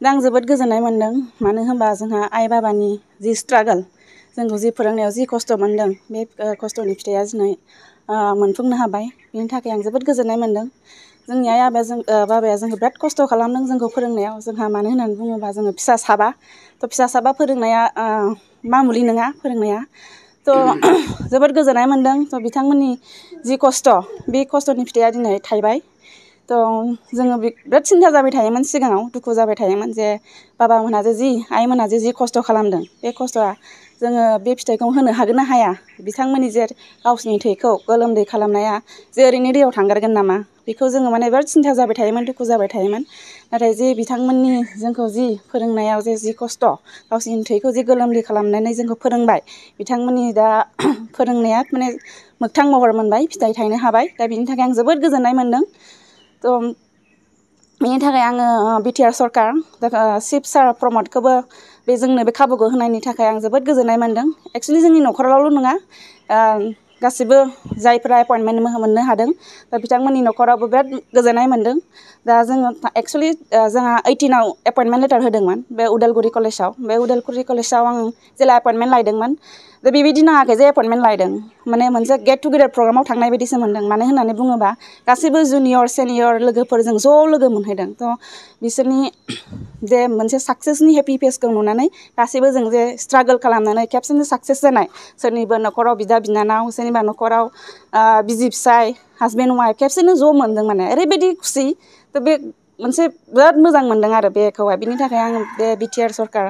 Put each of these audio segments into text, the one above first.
दा आं जोबोद गोजोननाय मोन्दों मानो होनबा जोंहा आइ बाबानि जि स्ट्रागोल जोंखौ जि फोरोंनायाव जि खस्थ' मोन्दों बे खस्थ'नि फिथाइया दिनै मोनफुंनो हाबाय बेनि थाखाय आं जोबोद गोजोननाय मोन्दों जोंनि आइ बाबाया जोंखौ बिराद खस्थ' खालामदों जोंखौ फोरोंनायाव जोंहा मानो होननानै बुङोबा जोङो फिसा साबा फिसा साबा फोरोंनाया मामुलि नङा फोरोंनाया जोबोद गोजोननाय मोन्दों बिथांमोननि जि खस्थ' बे खस्थ'नि फिथाइया दिनै थाइबाय जोङो बिराद सिन्था जाबाय थायोमोन सिगाङाव दुखु जाबाय थायोमोन जे बाबामोनहा जे आइमोनहा जि खस्थ' खालामदों बे खस्थ'आ जोङो बे फिथाइखौ होनो हागोन ना हाया बिथांमोननि जे गावसिनि थैखौ गोलोमदै खालामनाया जे ओरैनो दैयाव थांगारगोन नामा बेखौ जोङो माने बिराद सिन्था जाबाय थायोमोन दुखु जाबाय थायोमोन नाथाय जे बिथांमोननि जोंखौ जि फोरोंनायाव जि खस्थ' गावसिनि थैखौ जि गोलोमदै खालामनानै जोंखौ फोरोंबाय बिथांमोननि दा फोरोंनाया माने मोगथां महर मोनबाय फिथाइ थायनो हाबाय दा बिनि थाखाय आं जोबोद गोजोननाय मोन्दों बेनि थाखाय आङो बिटिआर सरकार चिफ सार प्रमदखौबो जोंनो बे खाबुखौ होनायनि थाखाय आं जोबोद गोजोननाय मोन्दों एक्सुवेलि जोंनि न'खरावल' नङा गासिबो जायफोरा एपइन्टमेन्ट मोननो हादों दा बिथांमोननि न'खरावबो बिराद गोजोननाय मोन्दों दा जोङो एक्सुवेलि जोंहा 18आव एपइन्टमेन्ट लेटार होदोंमोन बे उदालगुरि कलेजाव आं जेला एपइन्टमेन्ट लायदोंमोन दा बेबायदि नाङाखै जे एपइन्टमेन्ट लायदों माने मोनसे गेट टुगेदार प्रग्रामाव थांनाय बायदिसो मोन्दों मानो होननानै बुङोबा गासैबो जुनियर सेनियर लोगोफोरजों ज' लोगो मोनहैदों बिसोरनि जे मोनसे साक्सेसनि हेपि फेसखौ नुनानै गासैबो जों जे स्ट्रागोल खालामनानै खेबसेनो साक्सेस जानाय सोरनिबा न'खराव बिदा बिनानाव सोरनिबा न'खराव बिसि फिसाय हासबेन्ड वाइफ खेबसेनो ज' मोनदों माने ओरैबायदि खुसि बे मोनसे बिराद मोजां मोन्दों आरो बेखौहाय बिनि थाखाय आं बे बिटिआर सरकार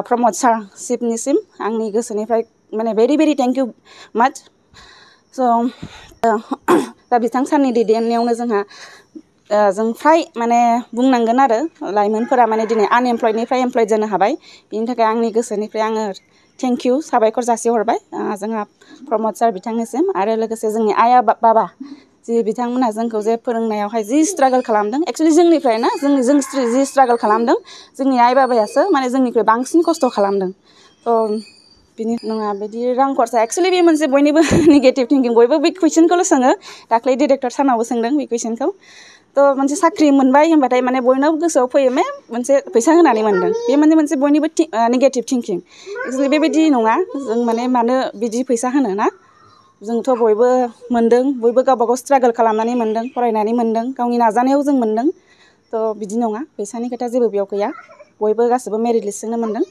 प्रमद सार चिफनिसिम आंनि गोसोनिफ्राय माने भेरि भेरि थेंक इउ माच दा बिथां सारनि दैदेननायावनो जोंहा जों फ्राय माने बुंनांगोन आरो लाइमोनफोरा माने दिनै आनएमप्लयडनिफ्राय एमप्लयड जानो हाबाय बिनि थाखाय आंनि गोसोनिफ्राय आङो थेंक इउ साबायखर जासिहरबाय जोंहा प्रमद सार बिथांनिसिम आरो लोगोसे जोंनि आइ बाबा जि बिथांमोनहा जोंखौ जे फोरोंनायावहाय जि स्ट्रागोल खालामदों एक्सुवेलि जोंनिफ्राय ना जों जि स्ट्रागोल खालामदों जोंनि आइ बाबायासो माने जोंनिख्रुइ बांसिन खस्थ' खालामदों बिनि नङा बिदि रां खरसा एक्सुवेलि बे मोनसे बयनिबो नेगेटिभ थिंकिं बयबो बे कुइसनखौल' सोङो दाख्लै डिरेक्टर सारनावबो सोंदों बे कुइसनखौ मोनसे साख्रि मोनबाय होनबाथाय माने बयनावबो गोसोआव फैयो मोनसे फैसा होनानै मोनदों बे मोनसे बयनिबो नेगेटिभ थिंकिं एक्सुवेलि बेबायदि नङा जों माने मानो बिदि फैसा होनो ना जोंथ' बयबो मोनदों बयबो गावबा गाव स्ट्रागोल खालामनानै मोनदों फरायनानै मोनदों गावनि नाजानायाव जों मोनदों बिदि नङा फैसानि खोथा जेबो बेयाव गैया बयबो गासिबो मेरिट लिस्टजोंनो मोनदों